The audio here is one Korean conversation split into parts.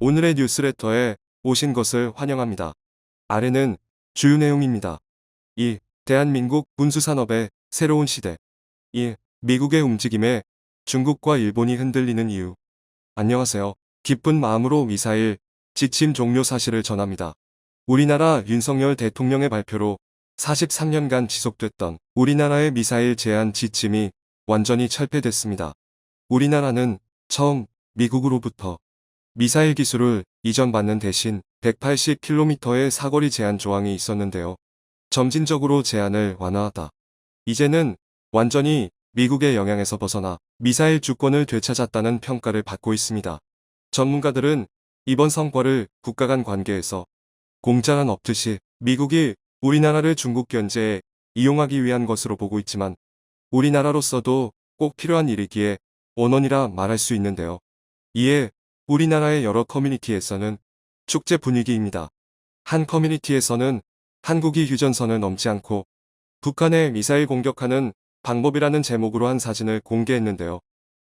오늘의 뉴스레터에 오신 것을 환영합니다. 아래는 주요 내용입니다. 1. 대한민국 군수산업의 새로운 시대. 1. 미국의 움직임에 중국과 일본이 흔들리는 이유. 안녕하세요. 기쁜 마음으로 미사일 지침 종료 사실을 전합니다. 우리나라 윤석열 대통령의 발표로 43년간 지속됐던 우리나라의 미사일 제한 지침이 완전히 철폐됐습니다. 우리나라는 처음 미국으로부터 미사일 기술을 이전받는 대신 180km의 사거리 제한 조항이 있었는데요. 점진적으로 제한을 완화하다. 이제는 완전히 미국의 영향에서 벗어나 미사일 주권을 되찾았다는 평가를 받고 있습니다. 전문가들은 이번 성과를 국가 간 관계에서 공짜란 없듯이 미국이 우리나라를 중국 견제에 이용하기 위한 것으로 보고 있지만 우리나라로서도 꼭 필요한 일이기에 원원이라 말할 수 있는데요. 이에 우리나라의 여러 커뮤니티에서는 축제 분위기입니다. 한 커뮤니티에서는 한국이 휴전선을 넘지 않고 북한의 미사일 공격하는 방법이라는 제목으로 한 사진을 공개했는데요.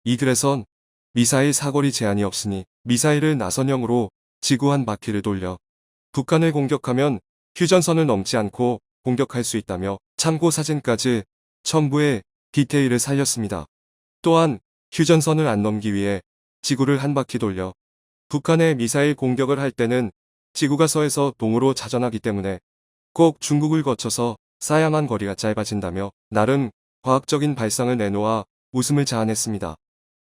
이 글에선 미사일 사거리 제한이 없으니 미사일을 나선형으로 지구 한 바퀴를 돌려 북한을 공격하면 휴전선을 넘지 않고 공격할 수 있다며 참고 사진까지 첨부해 디테일을 살렸습니다. 또한 휴전선을 안 넘기 위해 지구를 한 바퀴 돌려 북한의 미사일 공격을 할 때는 지구가 서에서 동으로 자전하기 때문에 꼭 중국을 거쳐서 쌓야만 거리가 짧아진다며 나름 과학적인 발상을 내놓아 웃음을 자아냈습니다.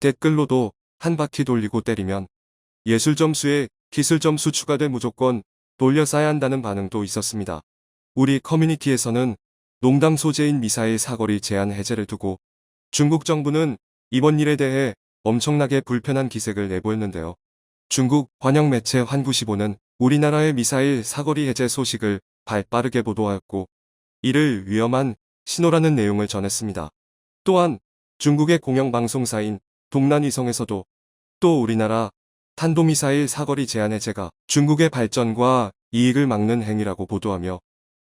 댓글로도 한 바퀴 돌리고 때리면 예술 점수에 기술 점수 추가돼 무조건 돌려 쌓아야 한다는 반응도 있었습니다. 우리 커뮤니티에서는 농담 소재인 미사일 사거리 제한 해제를 두고 중국 정부는 이번 일에 대해 엄청나게 불편한 기색을 내보였는데요. 중국 관영 매체 환구시보는 우리나라의 미사일 사거리 해제 소식을 발빠르게 보도하였고 이를 위험한 신호라는 내용을 전했습니다. 또한 중국의 공영방송사인 동난위성에서도 또 우리나라 탄도미사일 사거리 제한 해제가 중국의 발전과 이익을 막는 행위라고 보도하며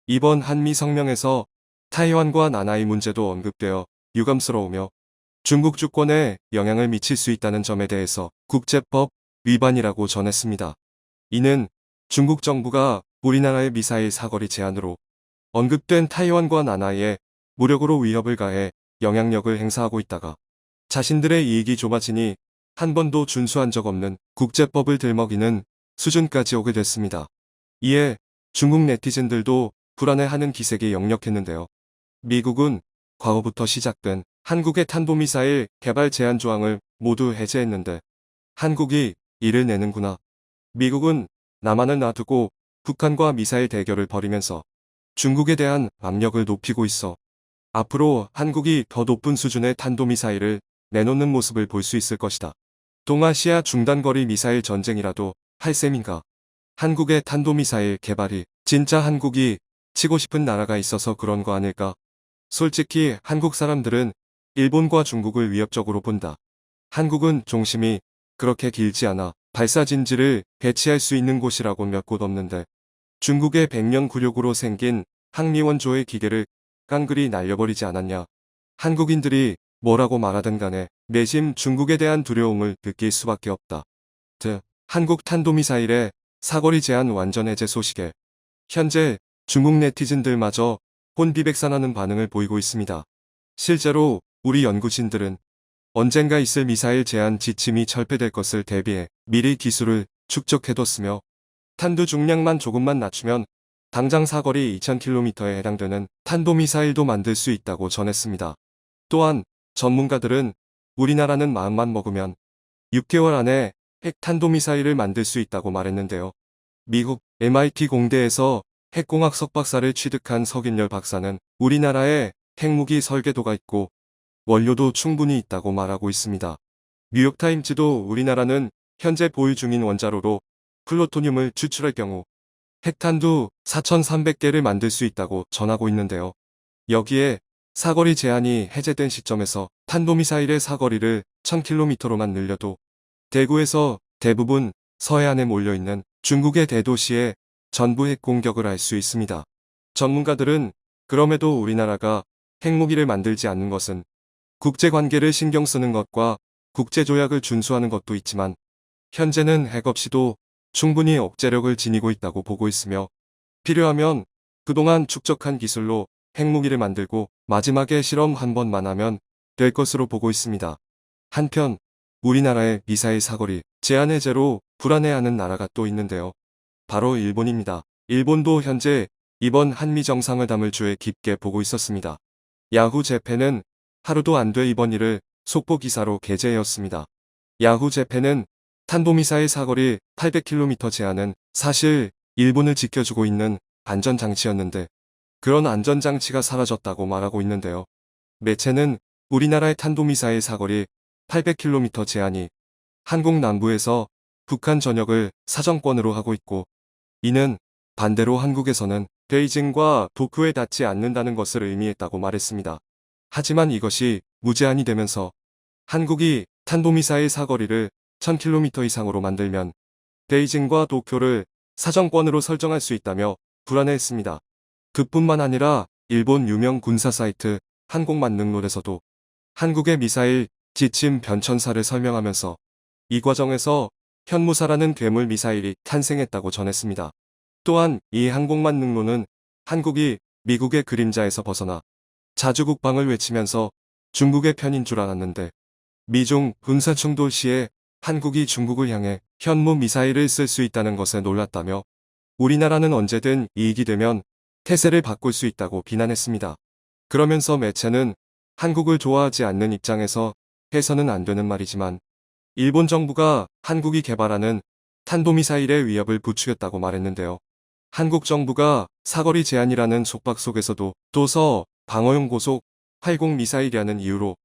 이번 한미 성명에서 타이완과 나나이 문제도 언급되어 유감스러우며 중국 주권에 영향을 미칠 수 있다는 점에 대해서 국제법 위반이라고 전했습니다. 이는 중국 정부가 우리나라의 미사일 사거리 제한으로 언급된 타이완과 나나이에 무력으로 위협을 가해 영향력을 행사하고 있다가 자신들의 이익이 좁아지니 한 번도 준수한 적 없는 국제법을 들먹이는 수준까지 오게 됐습니다. 이에 중국 네티즌들도 불안해하는 기색이 역력했는데요. 미국은 과거부터 시작된 한국의 탄도미사일 개발 제한 조항을 모두 해제했는데 한국이 이를 내는구나. 미국은 남한을 놔두고 북한과 미사일 대결을 벌이면서 중국에 대한 압력을 높이고 있어 앞으로 한국이 더 높은 수준의 탄도미사일을 내놓는 모습을 볼 수 있을 것이다. 동아시아 중단거리 미사일 전쟁이라도 할 셈인가. 한국의 탄도미사일 개발이 진짜 한국이 치고 싶은 나라가 있어서 그런 거 아닐까. 솔직히 한국 사람들은 일본과 중국을 위협적으로 본다. 한국은 종심이 그렇게 길지 않아 발사진지를 배치할 수 있는 곳이라고 몇 곳 없는데 중국의 백년 굴욕으로 생긴 항미원조의 기계를 깡그리 날려버리지 않았냐. 한국인들이 뭐라고 말하든 간에 내심 중국에 대한 두려움을 느낄 수밖에 없다. 한국 탄도미사일의 사거리 제한 완전 해제 소식에 현재 중국 네티즌들마저 혼비백산하는 반응을 보이고 있습니다. 실제로 우리 연구진들은 언젠가 있을 미사일 제한 지침이 철폐될 것을 대비해 미리 기술을 축적해뒀으며 탄두 중량만 조금만 낮추면 당장 사거리 2000km에 해당되는 탄도미사일도 만들 수 있다고 전했습니다. 또한 전문가들은 우리나라는 마음만 먹으면 6개월 안에 핵 탄도미사일을 만들 수 있다고 말했는데요. 미국 MIT 공대에서 핵공학 석박사를 취득한 석인열 박사는 우리나라에 핵무기 설계도가 있고 원료도 충분히 있다고 말하고 있습니다. 뉴욕타임즈도 우리나라는 현재 보유 중인 원자로로 플루토늄을 추출할 경우 핵탄두 4,300개를 만들 수 있다고 전하고 있는데요. 여기에 사거리 제한이 해제된 시점에서 탄도미사일의 사거리를 1000km로만 늘려도 대구에서 대부분 서해안에 몰려있는 중국의 대도시에 전부 핵공격을 할 수 있습니다. 전문가들은 그럼에도 우리나라가 핵무기를 만들지 않는 것은 국제관계를 신경 쓰는 것과 국제조약을 준수하는 것도 있지만 현재는 핵 없이도 충분히 억제력을 지니고 있다고 보고 있으며 필요하면 그동안 축적한 기술로 핵무기를 만들고 마지막에 실험 한 번만 하면 될 것으로 보고 있습니다. 한편 우리나라의 미사일 사거리 제한 해제로 불안해하는 나라가 또 있는데요. 바로 일본입니다. 일본도 현재 이번 한미 정상회담을 주의 깊게 보고 있었습니다. 야후 재팬은 하루도 안 돼 이번 일을 속보 기사로 게재하였습니다. 야후 재팬은 탄도미사일 사거리 800km 제한은 사실 일본을 지켜주고 있는 안전장치였는데 그런 안전장치가 사라졌다고 말하고 있는데요. 매체는 우리나라의 탄도미사일 사거리 800km 제한이 한국 남부에서 북한 전역을 사정권으로 하고 있고 이는 반대로 한국에서는 베이징과 도쿄에 닿지 않는다는 것을 의미했다고 말했습니다. 하지만 이것이 무제한이 되면서 한국이 탄도미사일 사거리를 1000km 이상으로 만들면 베이징과 도쿄를 사정권으로 설정할 수 있다며 불안해했습니다. 그뿐만 아니라 일본 유명 군사 사이트 한국만능론에서도 한국의 미사일 지침 변천사를 설명하면서 이 과정에서 현무사라는 괴물 미사일이 탄생했다고 전했습니다. 또한 이 한국만능론은 한국이 미국의 그림자에서 벗어나 자주국방을 외치면서 중국의 편인 줄 알았는데 미중 군사 충돌 시에 한국이 중국을 향해 현무 미사일을 쓸 수 있다는 것에 놀랐다며 우리나라는 언제든 이익이 되면 태세를 바꿀 수 있다고 비난했습니다. 그러면서 매체는 한국을 좋아하지 않는 입장에서 해서는 안 되는 말이지만 일본 정부가 한국이 개발하는 탄도미사일의 위협을 부추겼다고 말했는데요. 한국 정부가 사거리 제한이라는 속박 속에서도 도서 방어용 고속 활공 미사일이라는 이유로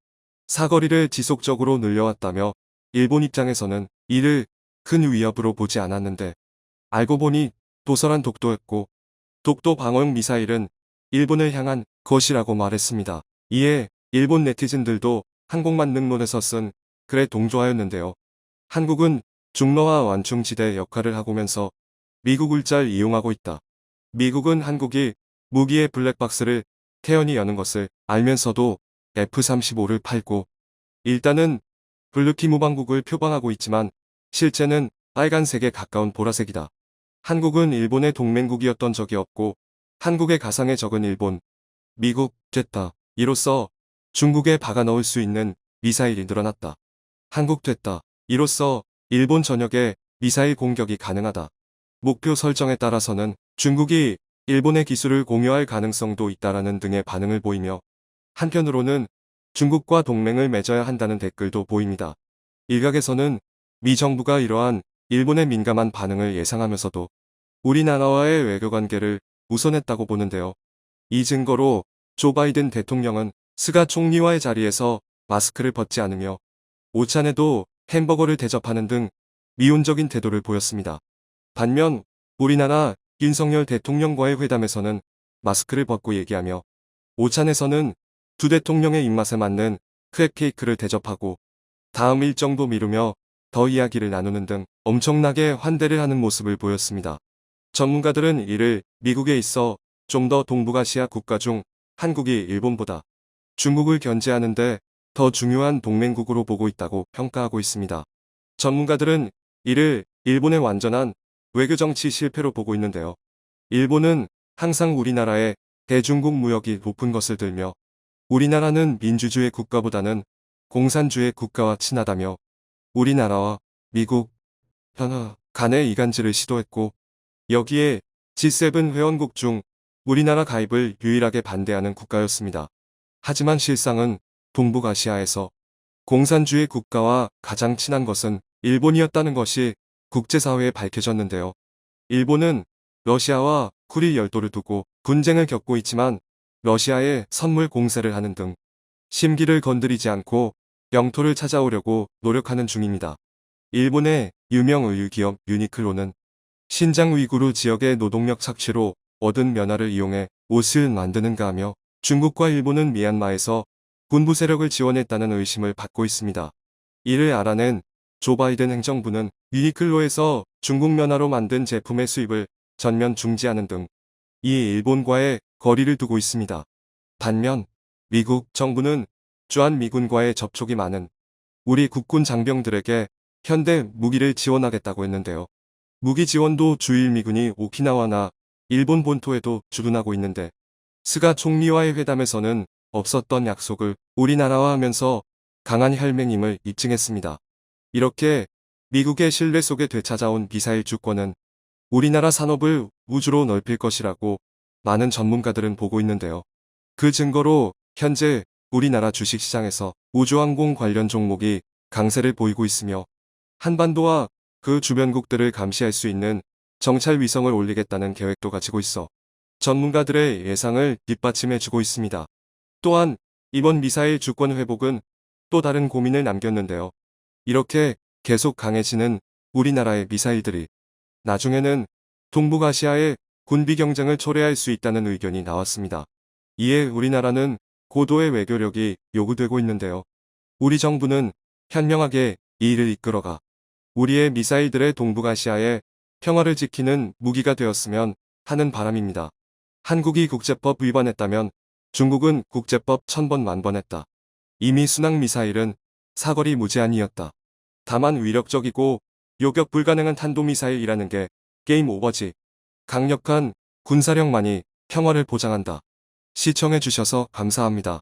사거리를 지속적으로 늘려왔다며 일본 입장에서는 이를 큰 위협으로 보지 않았는데 알고 보니 도서란 독도였고 독도 방어용 미사일은 일본을 향한 것이라고 말했습니다. 이에 일본 네티즌들도 한국만능론에서 쓴 글에 동조하였는데요. 한국은 중러와 완충지대 역할을 하고면서 미국을 잘 이용하고 있다. 미국은 한국이 무기의 블랙박스를 태연히 여는 것을 알면서도 F-35를 팔고 일단은 블루키 무방국을 표방하고 있지만 실제는 빨간색에 가까운 보라색이다. 한국은 일본의 동맹국이었던 적이 없고 한국의 가상의 적은 일본, 미국 됐다. 이로써 중국에 박아 넣을 수 있는 미사일이 늘어났다. 한국 됐다. 이로써 일본 전역에 미사일 공격이 가능하다. 목표 설정에 따라서는 중국이 일본의 기술을 공유할 가능성도 있다라는 등의 반응을 보이며 한편으로는 중국과 동맹을 맺어야 한다는 댓글도 보입니다. 일각에서는 미 정부가 이러한 일본의 민감한 반응을 예상하면서도 우리나라와의 외교관계를 우선했다고 보는데요. 이 증거로 조 바이든 대통령은 스가 총리와의 자리에서 마스크를 벗지 않으며 오찬에도 햄버거를 대접하는 등 미온적인 태도를 보였습니다. 반면 우리나라 윤석열 대통령과의 회담에서는 마스크를 벗고 얘기하며 오찬에서는 두 대통령의 입맛에 맞는 크랩 케이크를 대접하고 다음 일정도 미루며 더 이야기를 나누는 등 엄청나게 환대를 하는 모습을 보였습니다. 전문가들은 이를 미국에 있어 좀 더 동북아시아 국가 중 한국이 일본보다 중국을 견제하는데 더 중요한 동맹국으로 보고 있다고 평가하고 있습니다. 전문가들은 이를 일본의 완전한 외교정치 실패로 보고 있는데요. 일본은 항상 우리나라의 대중국 무역이 높은 것을 들며 우리나라는 민주주의 국가보다는 공산주의 국가와 친하다며 우리나라와 미국, 현아 간의 이간질을 시도했고 여기에 G7 회원국 중 우리나라 가입을 유일하게 반대하는 국가였습니다. 하지만 실상은 동북아시아에서 공산주의 국가와 가장 친한 것은 일본이었다는 것이 국제사회에 밝혀졌는데요. 일본은 러시아와 쿠릴 열도를 두고 분쟁을 겪고 있지만 러시아에 선물 공세를 하는 등 심기를 건드리지 않고 영토를 찾아오려고 노력하는 중입니다. 일본의 유명 의류기업 유니클로는 신장 위구르 지역의 노동력 착취로 얻은 면화를 이용해 옷을 만드는가 하며 중국과 일본은 미얀마에서 군부 세력을 지원했다는 의심을 받고 있습니다. 이를 알아낸 조 바이든 행정부는 유니클로에서 중국 면화로 만든 제품의 수입을 전면 중지하는 등 이 일본과의 거리를 두고 있습니다. 반면 미국 정부는 주한미군과의 접촉이 많은 우리 국군 장병들에게 현대 무기를 지원하겠다고 했는데요. 무기 지원도 주일 미군이 오키나와나 일본 본토에도 주둔하고 있는데 스가 총리와의 회담에서는 없었던 약속을 우리나라와 하면서 강한 혈맹임을 입증했습니다. 이렇게 미국의 신뢰 속에 되찾아온 미사일 주권은 우리나라 산업을 우주로 넓힐 것이라고 많은 전문가들은 보고 있는데요. 그 증거로 현재 우리나라 주식시장에서 우주항공 관련 종목이 강세를 보이고 있으며 한반도와 그 주변국들을 감시할 수 있는 정찰 위성을 올리겠다는 계획도 가지고 있어 전문가들의 예상을 뒷받침해주고 있습니다. 또한 이번 미사일 주권 회복은 또 다른 고민을 남겼는데요. 이렇게 계속 강해지는 우리나라의 미사일들이 나중에는 동북아시아의 군비 경쟁을 초래할 수 있다는 의견이 나왔습니다. 이에 우리나라는 고도의 외교력이 요구되고 있는데요. 우리 정부는 현명하게 이 일을 이끌어가 우리의 미사일들의 동북아시아의 평화를 지키는 무기가 되었으면 하는 바람입니다. 한국이 국제법 위반했다면 중국은 국제법 1000번 만번 했다. 이미 순항 미사일은 사거리 무제한이었다. 다만 위력적이고 요격 불가능한 탄도미사일이라는 게 게임 오버지. 강력한 군사력만이 평화를 보장한다. 시청해주셔서 감사합니다.